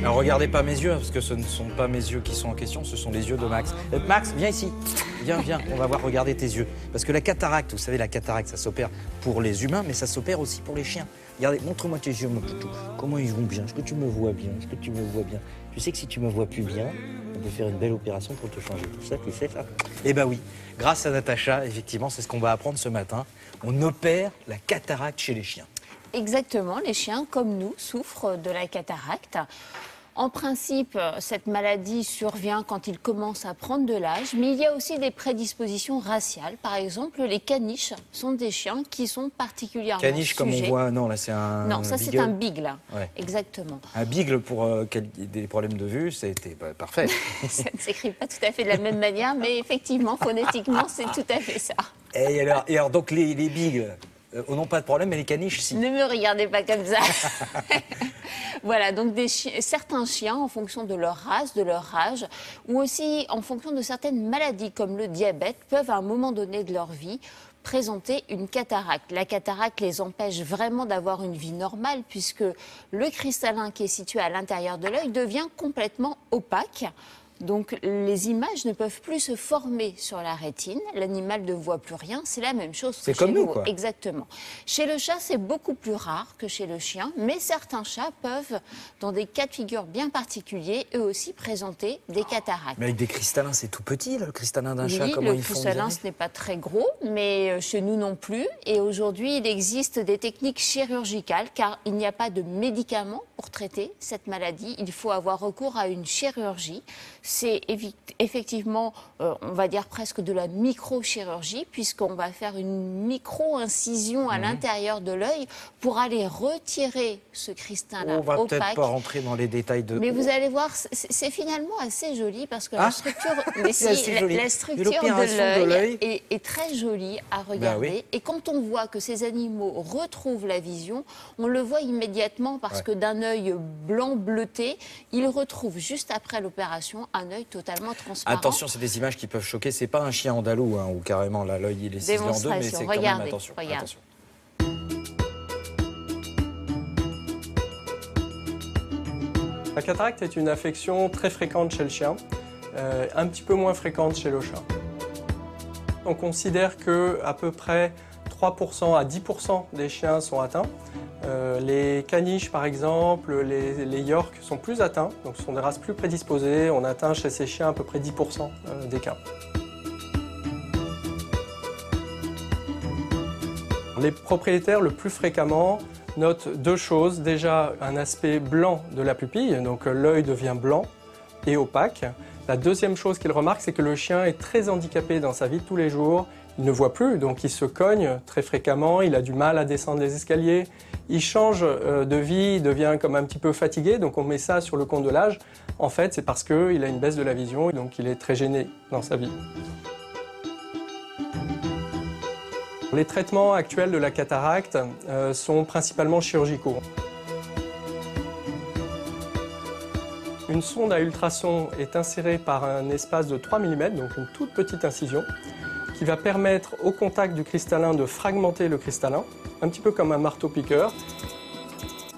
Alors regardez pas mes yeux, parce que ce ne sont pas mes yeux qui sont en question, ce sont les yeux de Max. Max, viens ici. Viens, on va voir, regarder tes yeux. Parce que la cataracte, vous savez, la cataracte, ça s'opère pour les humains, mais ça s'opère aussi pour les chiens. Regardez, montre-moi tes yeux, mon toutou. Comment ils vont bien? Est-ce que tu me vois bien? Est-ce que tu me vois bien? Tu sais que si tu me vois plus bien, on peut faire une belle opération pour te changer. Tout ça, tu sais ça? Eh ben oui, grâce à Natacha, effectivement, c'est ce qu'on va apprendre ce matin. On opère la cataracte chez les chiens. Exactement, les chiens, comme nous, souffrent de la cataracte. En principe, cette maladie survient quand ils commencent à prendre de l'âge, mais il y a aussi des prédispositions raciales. Par exemple, les caniches sont des chiens qui sont particulièrement Caniche, comme on voit, non, là c'est un Non, ça c'est un beagle, ouais. Exactement. Un beagle pour des problèmes de vue, c'était parfait. Ça ne s'écrit pas tout à fait de la même manière, mais effectivement, phonétiquement, c'est tout à fait ça. Et alors donc les beagles n'ont pas de problème, mais les caniches, si. Ne me regardez pas comme ça. Voilà, donc certains chiens, en fonction de leur race, de leur âge, ou aussi en fonction de certaines maladies comme le diabète, peuvent à un moment donné de leur vie présenter une cataracte. La cataracte les empêche vraiment d'avoir une vie normale puisque le cristallin qui est situé à l'intérieur de l'œil devient complètement opaque. Donc les images ne peuvent plus se former sur la rétine, l'animal ne voit plus rien, c'est la même chose que chez nous. Quoi. Exactement. Chez le chat, c'est beaucoup plus rare que chez le chien, mais certains chats peuvent, dans des cas de figure bien particuliers, eux aussi présenter des cataractes. Mais avec des cristallins, c'est tout petit, le cristallin d'un chat, comment ils font? Le cristallin, ce n'est pas très gros, mais chez nous non plus. Et aujourd'hui, il existe des techniques chirurgicales, car il n'y a pas de médicaments pour traiter cette maladie. Il faut avoir recours à une chirurgie. C'est effectivement, on va dire presque de la microchirurgie, puisqu'on va faire une micro-incision à l'intérieur de l'œil pour aller retirer ce cristallin opaque. On va peut-être pas rentrer dans les détails de... Mais vous allez voir, c'est finalement assez joli, parce que la structure, la structure de l'œil est très jolie à regarder. Oui. Et quand on voit que ces animaux retrouvent la vision, on le voit immédiatement, parce que d'un œil blanc bleuté, ils retrouvent juste après l'opération un œil totalement transparent. Attention, c'est des images qui peuvent choquer. C'est pas un chien andalou où carrément l'œil il est ciselé en deux, mais c'est quand même attention. Attention. La cataracte est une affection très fréquente chez le chien, un petit peu moins fréquente chez le chat. On considère qu'à peu près 3% à 10% des chiens sont atteints. Les caniches, par exemple, les yorks sont plus atteints, donc ce sont des races plus prédisposées. On atteint chez ces chiens à peu près 10% des cas. Les propriétaires, le plus fréquemment, notent deux choses. Déjà, un aspect blanc de la pupille, donc l'œil devient blanc et opaque. La deuxième chose qu'ils remarquent, c'est que le chien est très handicapé dans sa vie de tous les jours. Il ne voit plus, donc il se cogne très fréquemment, il a du mal à descendre les escaliers. Il change de vie, il devient comme un petit peu fatigué, donc on met ça sur le compte de l'âge. En fait, c'est parce qu'il a une baisse de la vision, donc il est très gêné dans sa vie. Les traitements actuels de la cataracte sont principalement chirurgicaux. Une sonde à ultrasons est insérée par un espace de 3 mm, donc une toute petite incision, qui va permettre au contact du cristallin de fragmenter le cristallin, un petit peu comme un marteau-piqueur,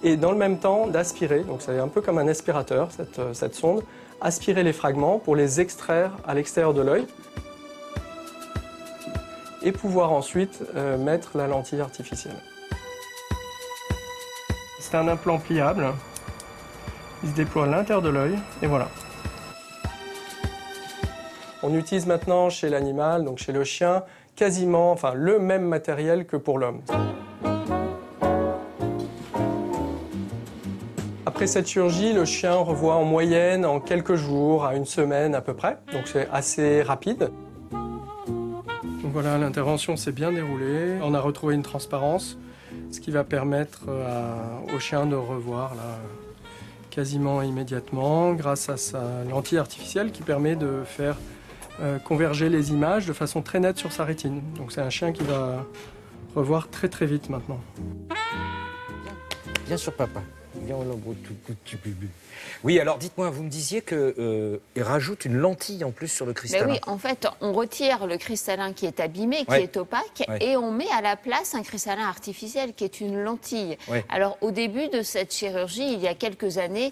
et dans le même temps d'aspirer, donc c'est un peu comme un aspirateur, cette sonde, aspirer les fragments pour les extraire à l'extérieur de l'œil, et pouvoir ensuite mettre la lentille artificielle. C'est un implant pliable, il se déploie à l'intérieur de l'œil, et voilà. On utilise maintenant chez l'animal, donc chez le chien, quasiment le même matériel que pour l'homme. Après cette chirurgie, le chien revoit en moyenne en quelques jours à une semaine à peu près, donc c'est assez rapide. Donc voilà, l'intervention s'est bien déroulée, on a retrouvé une transparence, ce qui va permettre au chien de revoir là, quasiment immédiatement grâce à sa lentille artificielle qui permet de faire converger les images de façon très nette sur sa rétine. Donc c'est un chien qui va revoir très très vite maintenant. Viens sur papa. Viens, on l'embrasse tout petit bébé. Oui, alors dites-moi, vous me disiez qu'il rajoute une lentille en plus sur le cristallin. Ben oui, en fait, on retire le cristallin qui est abîmé, qui Ouais. est opaque, Ouais. et on met à la place un cristallin artificiel qui est une lentille. Ouais. Alors, au début de cette chirurgie, il y a quelques années,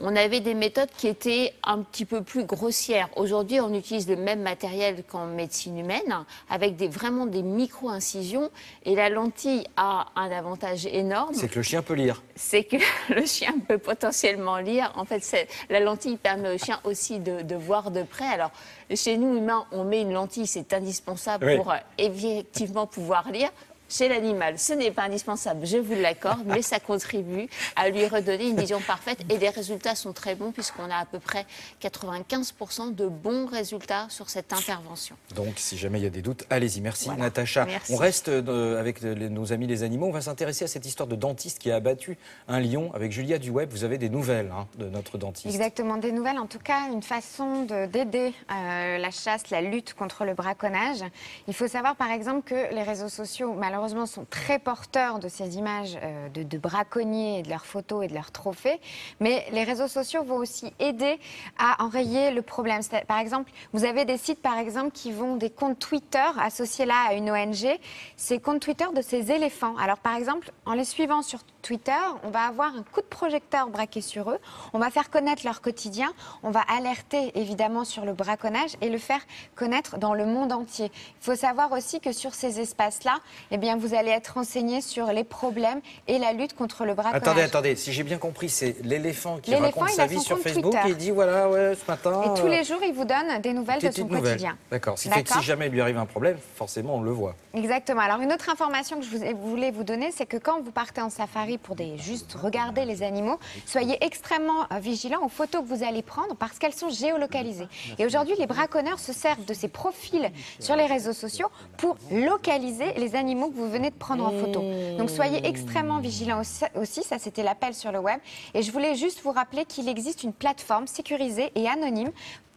on avait des méthodes qui étaient un petit peu plus grossières. Aujourd'hui, on utilise le même matériel qu'en médecine humaine, avec vraiment des micro-incisions. Et la lentille a un avantage énorme. C'est que le chien peut lire. C'est que le chien peut potentiellement lire. En fait, la lentille permet au chien aussi de voir de près. Alors, chez nous, humains, on met une lentille, c'est indispensable Oui. pour effectivement pouvoir lire. Chez l'animal, ce n'est pas indispensable, je vous l'accorde, mais ça contribue à lui redonner une vision parfaite. Et les résultats sont très bons, puisqu'on a à peu près 95% de bons résultats sur cette intervention. Donc, si jamais il y a des doutes, allez-y. Merci, Voilà. Natacha. Merci. On reste avec nos amis les animaux. On va s'intéresser à cette histoire de dentiste qui a abattu un lion. Avec Julia Duweb, vous avez des nouvelles de notre dentiste. Exactement, des nouvelles, en tout cas une façon d'aider la chasse, la lutte contre le braconnage. Il faut savoir par exemple que les réseaux sociaux, malheureusement, sont très porteurs de ces images de braconniers et de leurs photos et de leurs trophées. Mais les réseaux sociaux vont aussi aider à enrayer le problème. Par exemple, vous avez des sites par exemple qui vont des comptes Twitter associés là à une ONG. Ces comptes Twitter de ces éléphants. Alors par exemple, en les suivant sur Twitter, on va avoir un coup de projecteur braqué sur eux. On va faire connaître leur quotidien. On va alerter évidemment sur le braconnage et le faire connaître dans le monde entier. Il faut savoir aussi que sur ces espaces-là, eh bien, vous allez être renseigné sur les problèmes et la lutte contre le braconnage. Attendez, si j'ai bien compris, c'est l'éléphant qui L'éléphant, raconte il sa a vie son sur compte Facebook Twitter. et il dit voilà, ouais, ce matin. Et tous les jours, il vous donne des nouvelles de petites son nouvelles. quotidien. D'accord. Ce qui fait que si jamais il lui arrive un problème, forcément, on le voit. Exactement. Alors, une autre information que je voulais vous donner, c'est que quand vous partez en safari pour juste regarder les animaux, soyez extrêmement vigilants aux photos que vous allez prendre parce qu'elles sont géolocalisées. Et aujourd'hui, les braconneurs se servent de ces profils sur les réseaux sociaux pour localiser les animaux que vous venez de prendre en photo. Donc, soyez extrêmement vigilants aussi. Ça, c'était l'appel sur le web. Et je voulais juste vous rappeler qu'il existe une plateforme sécurisée et anonyme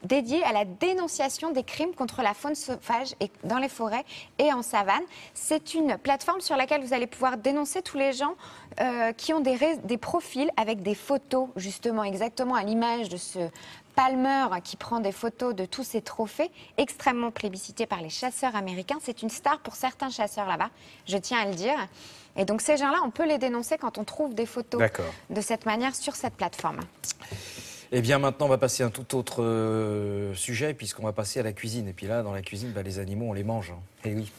dédié à la dénonciation des crimes contre la faune sauvage et dans les forêts et en savane. C'est une plateforme sur laquelle vous allez pouvoir dénoncer tous les gens qui ont des profils avec des photos, justement, exactement à l'image de ce Palmer qui prend des photos de tous ces trophées, extrêmement plébiscités par les chasseurs américains. C'est une star pour certains chasseurs là-bas, je tiens à le dire. Et donc ces gens-là, on peut les dénoncer quand on trouve des photos de cette manière sur cette plateforme. Eh bien, maintenant, on va passer à un tout autre sujet, puisqu'on va passer à la cuisine. Et puis là, dans la cuisine, les animaux, on les mange. Eh oui.